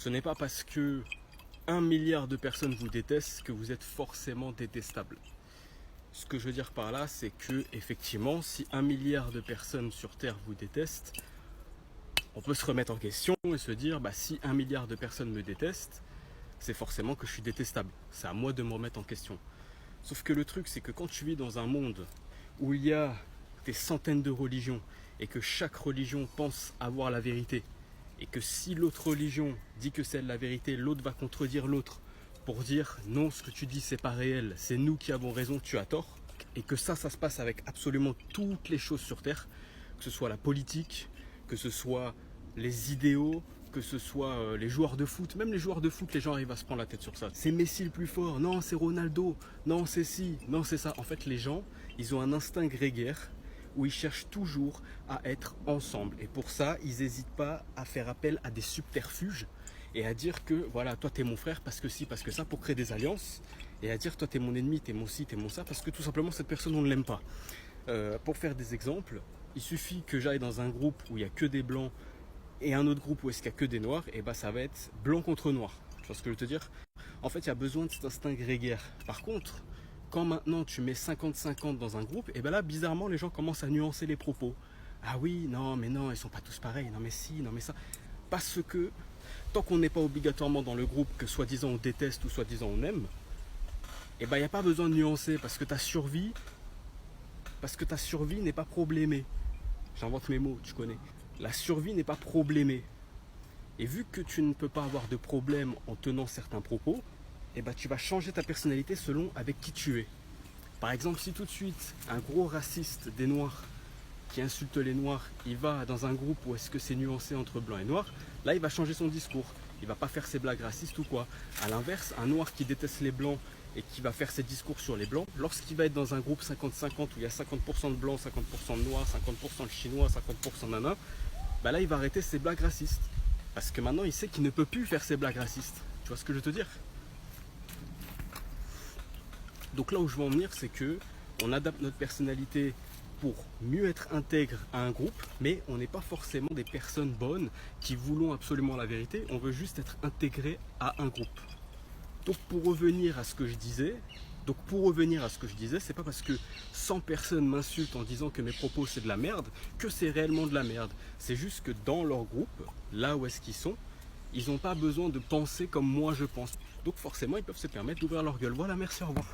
Ce n'est pas parce que 1 milliard de personnes vous détestent que vous êtes forcément détestable. Ce que je veux dire par là, c'est que effectivement, si 1 milliard de personnes sur Terre vous détestent, on peut se remettre en question et se dire, si 1 milliard de personnes me détestent, c'est forcément que je suis détestable. C'est à moi de me remettre en question. Sauf que le truc, c'est que quand tu vis dans un monde où il y a des centaines de religions et que chaque religion pense avoir la vérité, et que si l'autre religion dit que c'est la vérité, l'autre va contredire l'autre pour dire non, ce que tu dis c'est pas réel, c'est nous qui avons raison, tu as tort, et que ça se passe avec absolument toutes les choses sur Terre, que ce soit la politique, que ce soit les idéaux, que ce soit les joueurs de foot, même les joueurs de foot, les gens arrivent à se prendre la tête sur ça. C'est Messi le plus fort, non c'est Ronaldo, non c'est ci, non c'est ça. En fait les gens, ils ont un instinct grégaire où ils cherchent toujours à être ensemble. Et pour ça, ils n'hésitent pas à faire appel à des subterfuges et à dire que voilà, toi t'es mon frère parce que si, parce que ça, pour créer des alliances, et à dire toi t'es mon ennemi, t'es mon ci, t'es mon ça, parce que tout simplement cette personne on ne l'aime pas. Pour faire des exemples, il suffit que j'aille dans un groupe où il n'y a que des blancs et un autre groupe où est-ce qu'il n'y a que des noirs, et ça va être blanc contre noir. Tu vois ce que je veux te dire? En fait, il y a besoin de cet instinct grégaire. Par contre, quand maintenant tu mets 50-50 dans un groupe, et là, bizarrement, les gens commencent à nuancer les propos. Ah oui, non, mais non, ils sont pas tous pareils, non, mais si, non, mais ça. Parce que, tant qu'on n'est pas obligatoirement dans le groupe que soi-disant on déteste ou soi-disant on aime, il n'y a pas besoin de nuancer, parce que ta survie n'est pas problémée. J'invente mes mots, tu connais. La survie n'est pas problémée. Et vu que tu ne peux pas avoir de problème en tenant certains propos, tu vas changer ta personnalité selon avec qui tu es. Par exemple, si tout de suite un gros raciste des noirs qui insulte les noirs, il va dans un groupe où est-ce que c'est nuancé entre blanc et noir, là il va changer son discours. Il va pas faire ses blagues racistes ou quoi. A l'inverse, un noir qui déteste les blancs et qui va faire ses discours sur les blancs, lorsqu'il va être dans un groupe 50-50 où il y a 50% de blancs, 50% de noirs, 50% de chinois, 50% de nanas, là il va arrêter ses blagues racistes. Parce que maintenant il sait qu'il ne peut plus faire ses blagues racistes. Tu vois ce que je veux te dire? Donc là où je veux en venir, c'est que on adapte notre personnalité pour mieux être intègre à un groupe, mais on n'est pas forcément des personnes bonnes qui voulons absolument la vérité, on veut juste être intégré à un groupe. Donc pour revenir à ce que je disais, c'est pas parce que 100 personnes m'insultent en disant que mes propos c'est de la merde que c'est réellement de la merde. C'est juste que dans leur groupe, là où est-ce qu'ils sont, ils n'ont pas besoin de penser comme moi je pense. Donc forcément ils peuvent se permettre d'ouvrir leur gueule. Voilà, merci, au revoir.